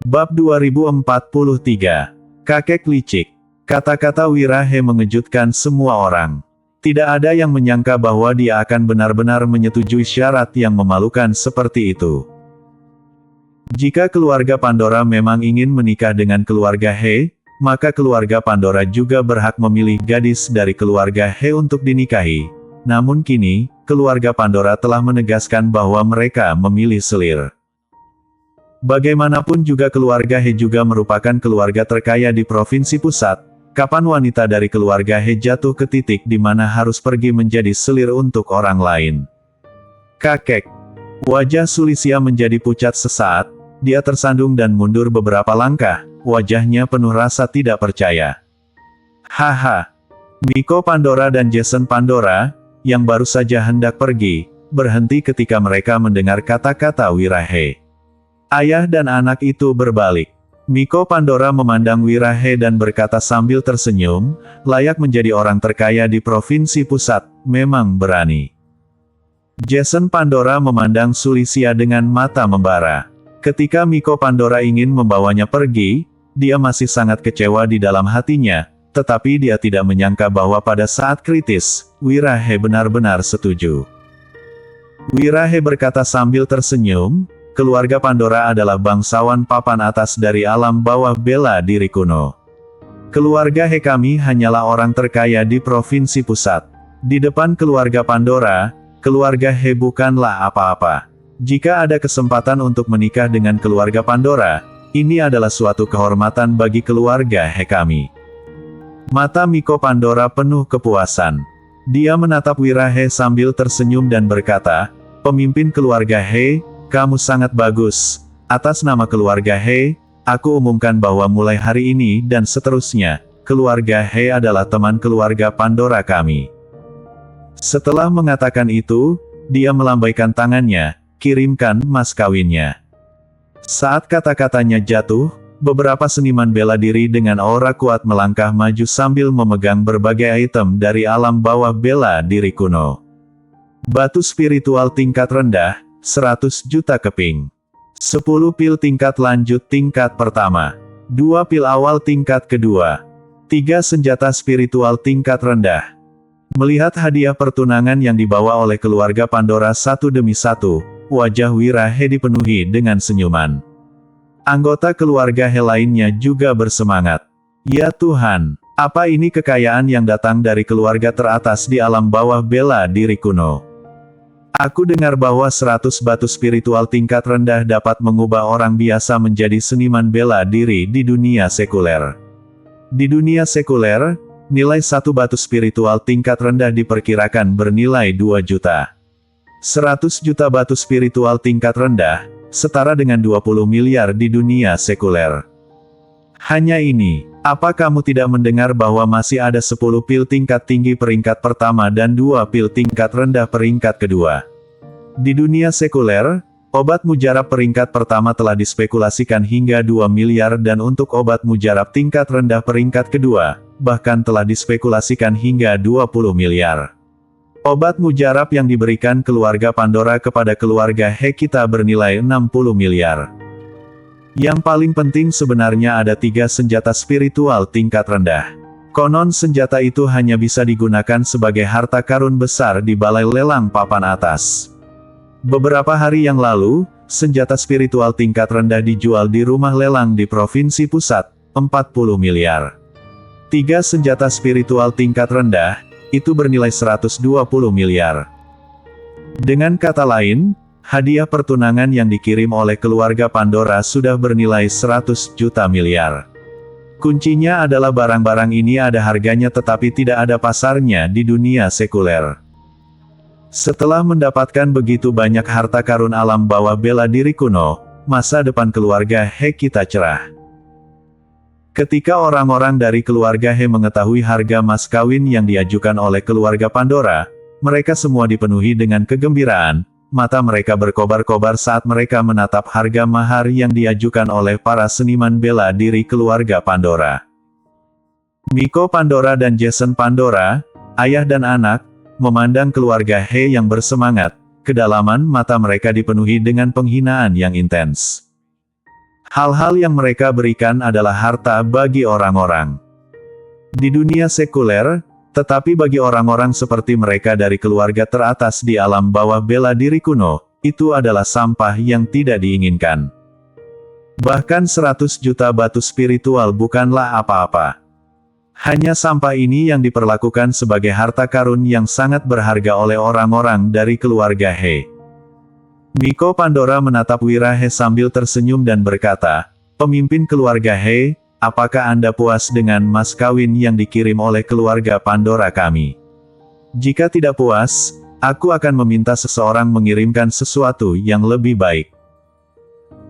Bab 2043. Kakek licik. Kata-kata Wirahe mengejutkan semua orang. Tidak ada yang menyangka bahwa dia akan benar-benar menyetujui syarat yang memalukan seperti itu. Jika keluarga Pandora memang ingin menikah dengan keluarga He, maka keluarga Pandora juga berhak memilih gadis dari keluarga He untuk dinikahi. Namun kini, keluarga Pandora telah menegaskan bahwa mereka memilih selir. Bagaimanapun juga keluarga He juga merupakan keluarga terkaya di provinsi pusat. Kapan wanita dari keluarga He jatuh ke titik di mana harus pergi menjadi selir untuk orang lain? Kakek. Wajah Sulisia menjadi pucat sesaat, dia tersandung dan mundur beberapa langkah, wajahnya penuh rasa tidak percaya. Haha. Miko Pandora dan Jason Pandora, yang baru saja hendak pergi, berhenti ketika mereka mendengar kata-kata Wirahe. Ayah dan anak itu berbalik. Miko Pandora memandang Wirahe dan berkata sambil tersenyum, layak menjadi orang terkaya di provinsi pusat, memang berani. Jason Pandora memandang Sulisia dengan mata membara. Ketika Miko Pandora ingin membawanya pergi, dia masih sangat kecewa di dalam hatinya, tetapi dia tidak menyangka bahwa pada saat kritis, Wirahe benar-benar setuju. Wirahe berkata sambil tersenyum, keluarga Pandora adalah bangsawan papan atas dari alam bawah bela diri kuno. Keluarga He kami hanyalah orang terkaya di provinsi pusat. Di depan keluarga Pandora, keluarga He bukanlah apa-apa. Jika ada kesempatan untuk menikah dengan keluarga Pandora, ini adalah suatu kehormatan bagi keluarga He kami. Mata Miko Pandora penuh kepuasan. Dia menatap Wirahe sambil tersenyum dan berkata, "Pemimpin keluarga He, kamu sangat bagus. Atas nama keluarga He, aku umumkan bahwa mulai hari ini dan seterusnya, keluarga He adalah teman keluarga Pandora kami." Setelah mengatakan itu, dia melambaikan tangannya, "Kirimkan mas kawinnya." Saat kata-katanya jatuh, beberapa seniman bela diri dengan aura kuat melangkah maju sambil memegang berbagai item dari alam bawah bela diri kuno. Batu spiritual tingkat rendah, 100 juta keping. 10 pil tingkat lanjut tingkat pertama. 2 pil awal tingkat kedua. 3 senjata spiritual tingkat rendah. Melihat hadiah pertunangan yang dibawa oleh keluarga Pandora satu demi satu, wajah Wirahe dipenuhi dengan senyuman. Anggota keluarga He lainnya juga bersemangat. Ya Tuhan, apa ini kekayaan yang datang dari keluarga teratas di alam bawah bela diri kuno? Aku dengar bahwa 100 batu spiritual tingkat rendah dapat mengubah orang biasa menjadi seniman bela diri di dunia sekuler. Di dunia sekuler, nilai satu batu spiritual tingkat rendah diperkirakan bernilai 2 juta. 100 juta batu spiritual tingkat rendah, setara dengan 20 miliar di dunia sekuler. Hanya ini, apa kamu tidak mendengar bahwa masih ada 10 pil tingkat tinggi peringkat pertama dan 2 pil tingkat rendah peringkat kedua? Di dunia sekuler, obat mujarab peringkat pertama telah dispekulasikan hingga 2 miliar dan untuk obat mujarab tingkat rendah peringkat kedua, bahkan telah dispekulasikan hingga 20 miliar. Obat mujarab yang diberikan keluarga Pandora kepada keluarga He kita bernilai 60 miliar. Yang paling penting sebenarnya ada 3 senjata spiritual tingkat rendah. Konon senjata itu hanya bisa digunakan sebagai harta karun besar di balai lelang papan atas. Beberapa hari yang lalu, senjata spiritual tingkat rendah dijual di rumah lelang di provinsi pusat, 40 miliar. 3 senjata spiritual tingkat rendah, itu bernilai 120 miliar. Dengan kata lain, hadiah pertunangan yang dikirim oleh keluarga Pandora sudah bernilai 100 juta miliar. Kuncinya adalah barang-barang ini ada harganya tetapi tidak ada pasarnya di dunia sekuler. Setelah mendapatkan begitu banyak harta karun alam bawah bela diri kuno, masa depan keluarga He kita cerah. Ketika orang-orang dari keluarga He mengetahui harga mas kawin yang diajukan oleh keluarga Pandora, mereka semua dipenuhi dengan kegembiraan. Mata mereka berkobar-kobar saat mereka menatap harga mahar yang diajukan oleh para seniman bela diri keluarga Pandora. Miko Pandora dan Jason Pandora, ayah dan anak, memandang keluarga He yang bersemangat, kedalaman mata mereka dipenuhi dengan penghinaan yang intens. Hal-hal yang mereka berikan adalah harta bagi orang-orang di dunia sekuler, tetapi bagi orang-orang seperti mereka dari keluarga teratas di alam bawah bela diri kuno, itu adalah sampah yang tidak diinginkan. Bahkan 100 juta batu spiritual bukanlah apa-apa. Hanya sampah ini yang diperlakukan sebagai harta karun yang sangat berharga oleh orang-orang dari keluarga He. Miko Pandora menatap Wirahe sambil tersenyum dan berkata, "Pemimpin keluarga He, apakah Anda puas dengan mas kawin yang dikirim oleh keluarga Pandora kami? Jika tidak puas, aku akan meminta seseorang mengirimkan sesuatu yang lebih baik."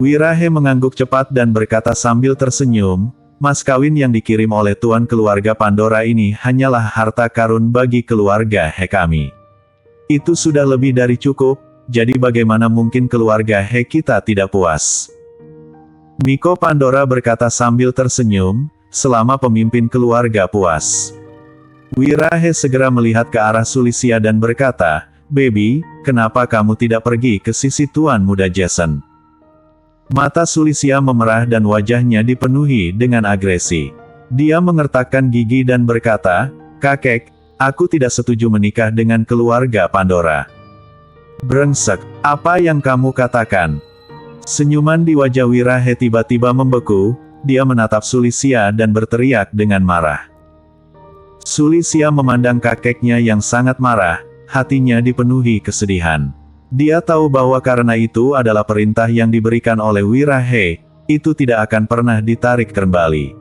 Wirahe mengangguk cepat dan berkata sambil tersenyum, "Mas kawin yang dikirim oleh tuan keluarga Pandora ini hanyalah harta karun bagi keluarga He kami. Itu sudah lebih dari cukup. Jadi bagaimana mungkin keluarga He kita tidak puas?" Miko Pandora berkata sambil tersenyum, "Selama pemimpin keluarga puas." Wirahe segera melihat ke arah Sulisia dan berkata, "Baby, kenapa kamu tidak pergi ke sisi Tuan Muda Jason?" Mata Sulisia memerah dan wajahnya dipenuhi dengan agresi. Dia mengertakkan gigi dan berkata, "Kakek, aku tidak setuju menikah dengan keluarga Pandora." "Brengsek, apa yang kamu katakan?" Senyuman di wajah Wirahe tiba-tiba membeku, dia menatap Sulisia dan berteriak dengan marah. Sulisia memandang kakeknya yang sangat marah, hatinya dipenuhi kesedihan. Dia tahu bahwa karena itu adalah perintah yang diberikan oleh Wirahe, itu tidak akan pernah ditarik kembali.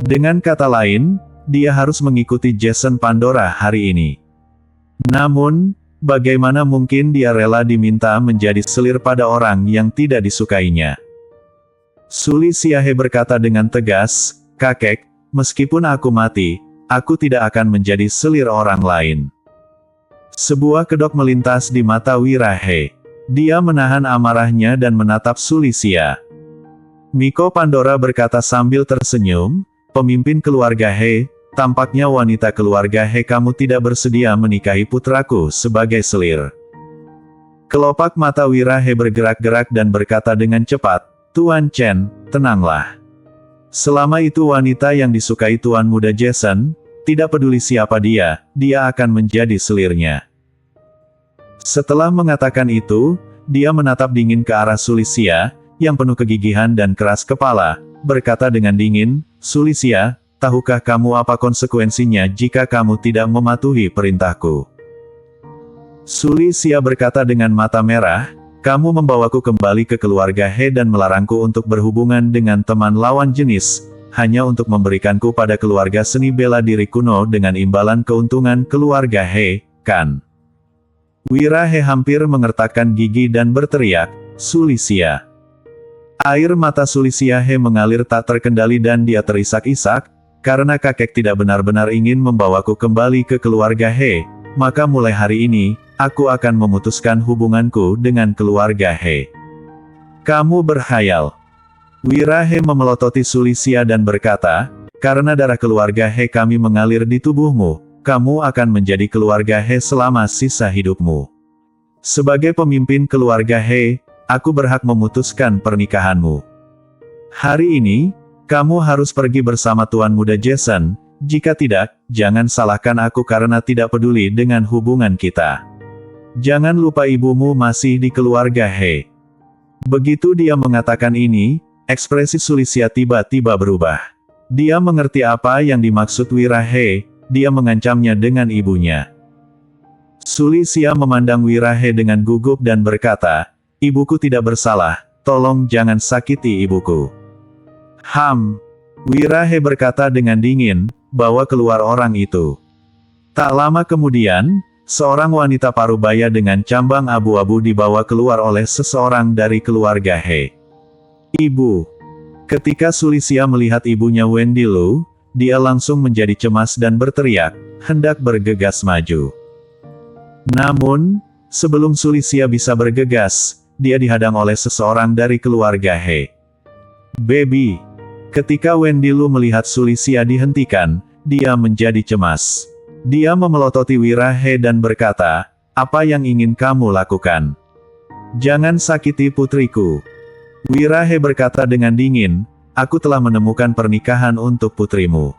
Dengan kata lain, dia harus mengikuti Jason Pandora hari ini. Namun, bagaimana mungkin dia rela diminta menjadi selir pada orang yang tidak disukainya? Sulisiahe berkata dengan tegas, "Kakek, meskipun aku mati, aku tidak akan menjadi selir orang lain." Sebuah kedok melintas di mata Wirahe. Dia menahan amarahnya dan menatap Sulisia. Miko Pandora berkata sambil tersenyum, "Pemimpin keluarga He, tampaknya wanita keluarga He kamu tidak bersedia menikahi putraku sebagai selir." Kelopak mata Wirahe bergerak-gerak dan berkata dengan cepat, "Tuan Chen, tenanglah. Selama itu wanita yang disukai Tuan Muda Jason, tidak peduli siapa dia akan menjadi selirnya." Setelah mengatakan itu, dia menatap dingin ke arah Sulisia, yang penuh kegigihan dan keras kepala, berkata dengan dingin, "Sulisia, tahukah kamu apa konsekuensinya jika kamu tidak mematuhi perintahku?" Sulisia berkata dengan mata merah, "Kamu membawaku kembali ke keluarga He dan melarangku untuk berhubungan dengan teman lawan jenis, hanya untuk memberikanku pada keluarga seni bela diri kuno dengan imbalan keuntungan keluarga He, kan?" Wirahe hampir mengertakkan gigi dan berteriak, "Sulisia!" Air mata Sulisiahe mengalir tak terkendali dan dia terisak-isak, "Karena kakek tidak benar-benar ingin membawaku kembali ke keluarga He, maka mulai hari ini, aku akan memutuskan hubunganku dengan keluarga He." "Kamu berhayal." Wirahe memelototi Sulisia dan berkata, "Karena darah keluarga He kami mengalir di tubuhmu, kamu akan menjadi keluarga He selama sisa hidupmu. Sebagai pemimpin keluarga He, aku berhak memutuskan pernikahanmu. Hari ini, kamu harus pergi bersama Tuan Muda Jason, jika tidak, jangan salahkan aku karena tidak peduli dengan hubungan kita. Jangan lupa ibumu masih di keluarga He." Begitu dia mengatakan ini, ekspresi Sulisia tiba-tiba berubah. Dia mengerti apa yang dimaksud Wirahe, dia mengancamnya dengan ibunya. Sulisia memandang Wirahe dengan gugup dan berkata, "Ibuku tidak bersalah, tolong jangan sakiti ibuku." Wirahe berkata dengan dingin, "Bawa keluar orang itu." Tak lama kemudian, seorang wanita parubaya dengan cambang abu-abu dibawa keluar oleh seseorang dari keluarga He. "Ibu." Ketika Sulisia melihat ibunya Wendy Lu, dia langsung menjadi cemas dan berteriak, hendak bergegas maju. Namun, sebelum Sulisia bisa bergegas, dia dihadang oleh seseorang dari keluarga He. "Baby." Ketika Wendy Lu melihat Sulisia dihentikan, dia menjadi cemas. Dia memelototi Wirahe dan berkata, "Apa yang ingin kamu lakukan? Jangan sakiti putriku." Wirahe berkata dengan dingin, aku telah menemukan pernikahan untuk putrimu.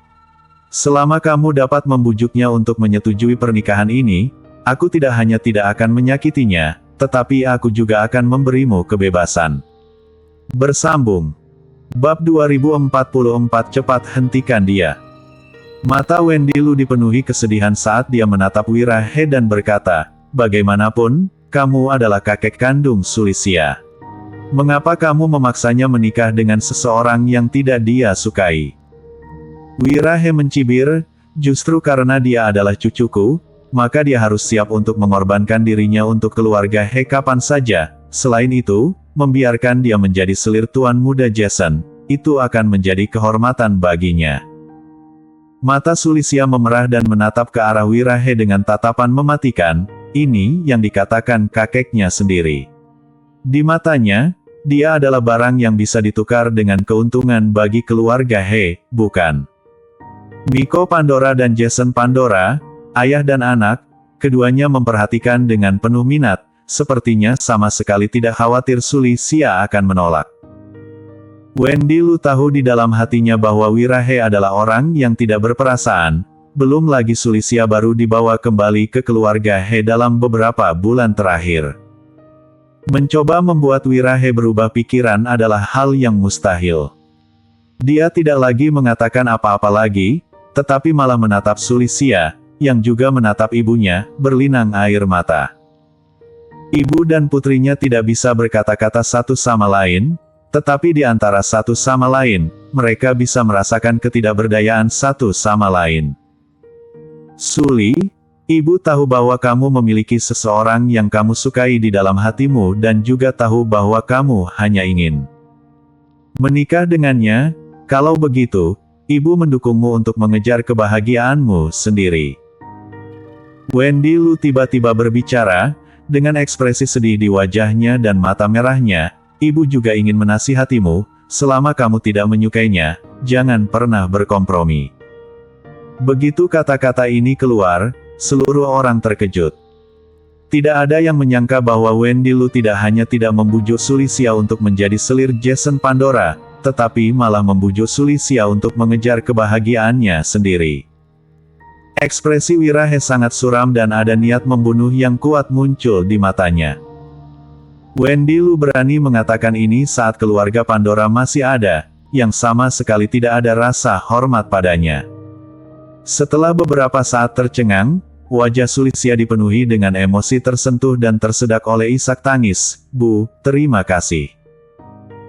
Selama kamu dapat membujuknya untuk menyetujui pernikahan ini, aku tidak hanya tidak akan menyakitinya, tetapi aku juga akan memberimu kebebasan. Bersambung. Bab 2044 cepat hentikan dia. Mata Wendy Lu dipenuhi kesedihan saat dia menatap Wirahe dan berkata, bagaimanapun, kamu adalah kakek kandung Sulisia. Mengapa kamu memaksanya menikah dengan seseorang yang tidak dia sukai? Wirahe mencibir, justru karena dia adalah cucuku, maka dia harus siap untuk mengorbankan dirinya untuk keluarga He kapan saja. Selain itu, membiarkan dia menjadi selir tuan muda Jason, itu akan menjadi kehormatan baginya. Mata Sulisia memerah dan menatap ke arah Wirahe dengan tatapan mematikan, ini yang dikatakan kakeknya sendiri. Di matanya, dia adalah barang yang bisa ditukar dengan keuntungan bagi keluarga He, bukan? Miko Pandora dan Jason Pandora, ayah dan anak, keduanya memperhatikan dengan penuh minat, sepertinya sama sekali tidak khawatir Sulisia akan menolak. Wendy Lu tahu di dalam hatinya bahwa Wirahe adalah orang yang tidak berperasaan, belum lagi Sulisia baru dibawa kembali ke keluarga He dalam beberapa bulan terakhir. Mencoba membuat Wirahe berubah pikiran adalah hal yang mustahil. Dia tidak lagi mengatakan apa-apa lagi, tetapi malah menatap Sulisia, yang juga menatap ibunya, berlinang air mata. Ibu dan putrinya tidak bisa berkata-kata satu sama lain, tetapi di antara satu sama lain, mereka bisa merasakan ketidakberdayaan satu sama lain. Suli, ibu tahu bahwa kamu memiliki seseorang yang kamu sukai di dalam hatimu dan juga tahu bahwa kamu hanya ingin menikah dengannya. Kalau begitu, ibu mendukungmu untuk mengejar kebahagiaanmu sendiri. Wendy Lu tiba-tiba berbicara, dengan ekspresi sedih di wajahnya dan mata merahnya, ibu juga ingin menasihatimu, selama kamu tidak menyukainya, jangan pernah berkompromi. Begitu kata-kata ini keluar, seluruh orang terkejut. Tidak ada yang menyangka bahwa Wendy Lu tidak hanya tidak membujuk Sulisia untuk menjadi selir Jason Pandora, tetapi malah membujuk Sulisia untuk mengejar kebahagiaannya sendiri. Ekspresi Wirahe sangat suram dan ada niat membunuh yang kuat muncul di matanya. Wendy Lu berani mengatakan ini saat keluarga Pandora masih ada, yang sama sekali tidak ada rasa hormat padanya. Setelah beberapa saat tercengang, wajah Sulisia dipenuhi dengan emosi tersentuh dan tersedak oleh isak tangis. Bu, terima kasih.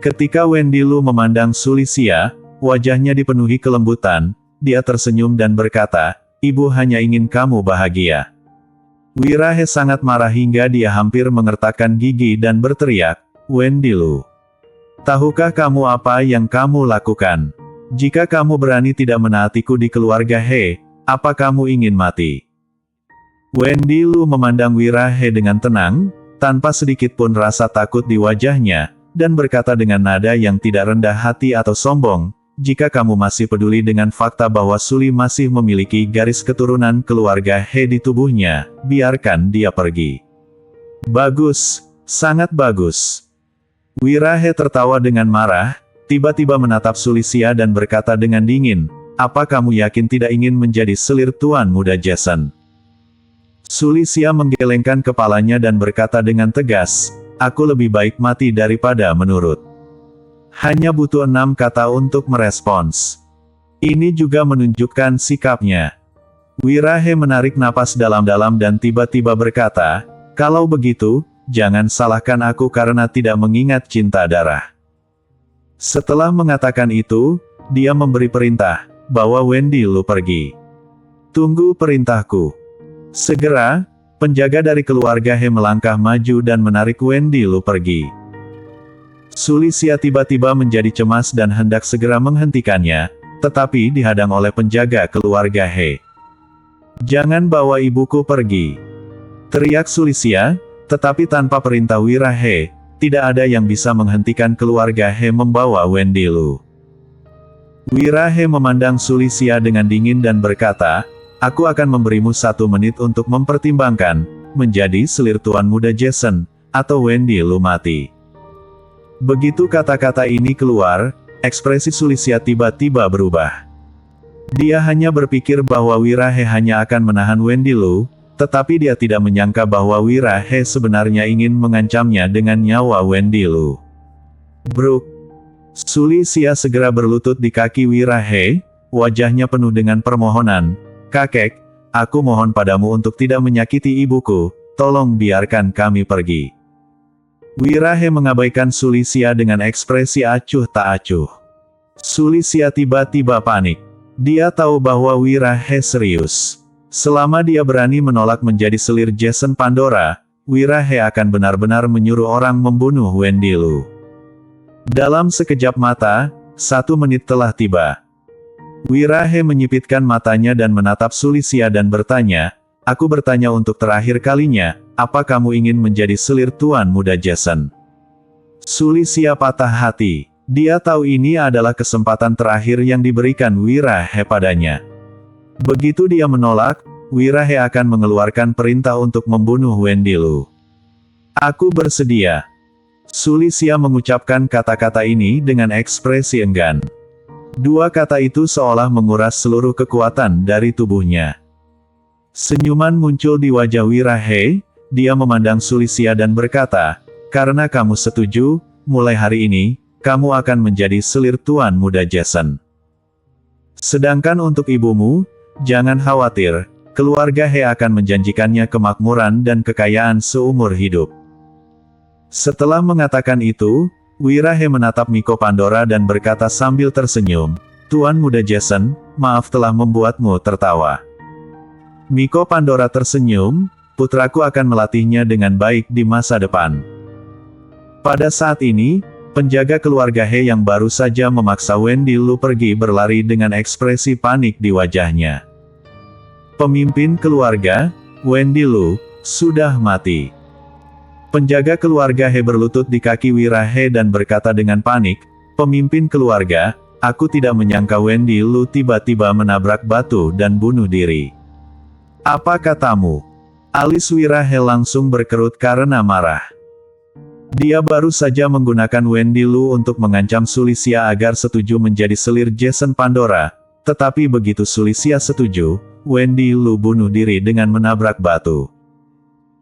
Ketika Wendy Lu memandang Sulisia, wajahnya dipenuhi kelembutan, dia tersenyum dan berkata, ibu hanya ingin kamu bahagia. Wirahe sangat marah hingga dia hampir mengertakkan gigi dan berteriak, Wendy Lu, tahukah kamu apa yang kamu lakukan? Jika kamu berani tidak menaatiku di keluarga He, apa kamu ingin mati? Wendy Lu memandang Wirahe dengan tenang, tanpa sedikit pun rasa takut di wajahnya, dan berkata dengan nada yang tidak rendah hati atau sombong, jika kamu masih peduli dengan fakta bahwa Suli masih memiliki garis keturunan keluarga He di tubuhnya, biarkan dia pergi. Bagus, sangat bagus. Wirahe tertawa dengan marah, tiba-tiba menatap Sulisia dan berkata dengan dingin, apa kamu yakin tidak ingin menjadi selir tuan muda Jason? Sulisia menggelengkan kepalanya dan berkata dengan tegas, aku lebih baik mati daripada menurut. Hanya butuh 6 kata untuk merespons. Ini juga menunjukkan sikapnya. Wirahe menarik napas dalam-dalam dan tiba-tiba berkata, kalau begitu, jangan salahkan aku karena tidak mengingat cinta darah. Setelah mengatakan itu, dia memberi perintah, bahwa Wendy Lu pergi. Tunggu perintahku. Segera, penjaga dari keluarga He melangkah maju dan menarik Wendy Lu pergi. Sulisia tiba-tiba menjadi cemas dan hendak segera menghentikannya, tetapi dihadang oleh penjaga keluarga He. Jangan bawa ibuku pergi. Teriak Sulisia, tetapi tanpa perintah Wirahe, tidak ada yang bisa menghentikan keluarga He membawa Wendy Lu. Wirahe memandang Sulisia dengan dingin dan berkata, aku akan memberimu 1 menit untuk mempertimbangkan, menjadi selir tuan muda Jason, atau Wendy Lu mati. Begitu kata-kata ini keluar, ekspresi Sulistya tiba-tiba berubah. Dia hanya berpikir bahwa Wirahe hanya akan menahan Wendy Lu, tetapi dia tidak menyangka bahwa Wirahe sebenarnya ingin mengancamnya dengan nyawa Wendy Lu. Bruk. Sulistya segera berlutut di kaki Wirahe, wajahnya penuh dengan permohonan. "Kakek, aku mohon padamu untuk tidak menyakiti ibuku, tolong biarkan kami pergi." Wirahe mengabaikan Sulistya dengan ekspresi acuh tak acuh. Sulistya tiba-tiba panik. Dia tahu bahwa Wirahe serius. Selama dia berani menolak menjadi selir Jason Pandora, Wirahe akan benar-benar menyuruh orang membunuh Wendy Lu. Dalam sekejap mata, 1 menit telah tiba. Wirahe menyipitkan matanya dan menatap Sulistya dan bertanya, "Aku bertanya untuk terakhir kalinya, apa kamu ingin menjadi selir Tuan Muda Jason?" Sulistya patah hati. Dia tahu ini adalah kesempatan terakhir yang diberikan Wirahe padanya. Begitu dia menolak, Wirahe akan mengeluarkan perintah untuk membunuh Wendy Lu. "Aku bersedia." Sulistya mengucapkan kata-kata ini dengan ekspresi enggan. 2 kata itu seolah menguras seluruh kekuatan dari tubuhnya. Senyuman muncul di wajah Wirahe, dia memandang Sulistya dan berkata, "Karena kamu setuju, mulai hari ini, kamu akan menjadi selir Tuan Muda Jason. Sedangkan untuk ibumu, jangan khawatir, keluarga He akan menjanjikannya kemakmuran dan kekayaan seumur hidup." Setelah mengatakan itu, Wirahe menatap Miko Pandora dan berkata sambil tersenyum, "Tuan Muda Jason, maaf telah membuatmu tertawa." Miko Pandora tersenyum, "Putraku akan melatihnya dengan baik di masa depan." Pada saat ini, penjaga keluarga He yang baru saja memaksa Wendy Lu pergi berlari dengan ekspresi panik di wajahnya. Pemimpin keluarga, Wendy Lu, sudah mati. Penjaga keluarga He berlutut di kaki Wirahe dan berkata dengan panik, "Pemimpin keluarga, aku tidak menyangka Wendy Lu tiba-tiba menabrak batu dan bunuh diri." "Apa katamu?" Alis Wirahe langsung berkerut karena marah. Dia baru saja menggunakan Wendy Lu untuk mengancam Sulistya agar setuju menjadi selir Jason Pandora, tetapi begitu Sulistya setuju, Wendy Lu bunuh diri dengan menabrak batu.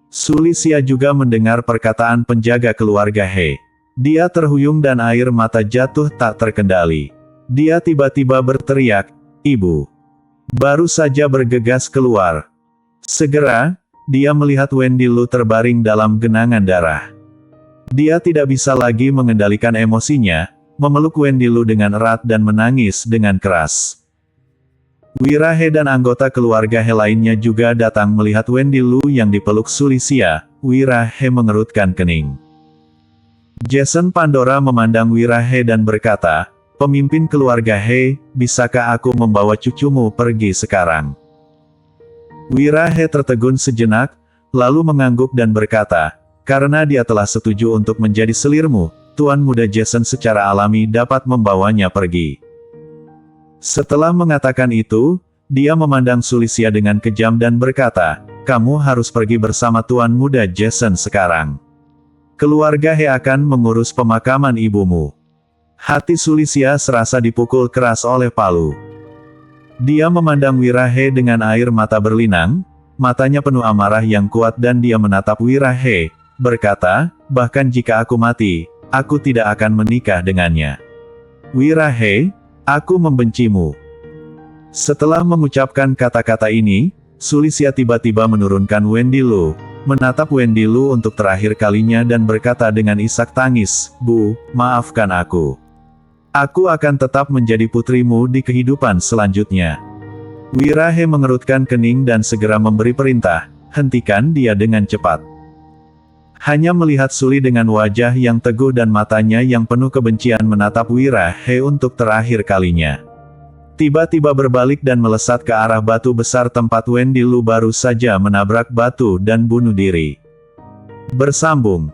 Sulistya juga mendengar perkataan penjaga keluarga He. Dia terhuyung dan air mata jatuh tak terkendali. Dia tiba-tiba berteriak, "Ibu!" Baru saja bergegas keluar. Segera, dia melihat Wendy Lu terbaring dalam genangan darah. Dia tidak bisa lagi mengendalikan emosinya, memeluk Wendy Lu dengan erat dan menangis dengan keras. Wirahe dan anggota keluarga He lainnya juga datang melihat Wendy Lu yang dipeluk Sulistya. Wirahe mengerutkan kening. Jason Pandora memandang Wirahe dan berkata, "Pemimpin keluarga He, bisakah aku membawa cucumu pergi sekarang?" Wirahe tertegun sejenak, lalu mengangguk dan berkata, "Karena dia telah setuju untuk menjadi selirmu, Tuan Muda Jason secara alami dapat membawanya pergi." Setelah mengatakan itu, dia memandang Sulistya dengan kejam dan berkata, "Kamu harus pergi bersama Tuan Muda Jason sekarang. Keluarga He akan mengurus pemakaman ibumu." Hati Sulistya serasa dipukul keras oleh palu. Dia memandang Wirahe dengan air mata berlinang, matanya penuh amarah yang kuat dan dia menatap Wirahe, berkata, "Bahkan jika aku mati, aku tidak akan menikah dengannya. Wirahe, aku membencimu." Setelah mengucapkan kata-kata ini, Sulistya tiba-tiba menurunkan Wendy Lu, menatap Wendy Lu untuk terakhir kalinya dan berkata dengan isak tangis, "Bu, maafkan aku. Aku akan tetap menjadi putrimu di kehidupan selanjutnya." Wirahe mengerutkan kening dan segera memberi perintah, "Hentikan dia dengan cepat." Hanya melihat Suli dengan wajah yang teguh dan matanya yang penuh kebencian menatap Wirahe untuk terakhir kalinya. Tiba-tiba berbalik dan melesat ke arah batu besar tempat Wendy Lu baru saja menabrak batu dan bunuh diri. Bersambung.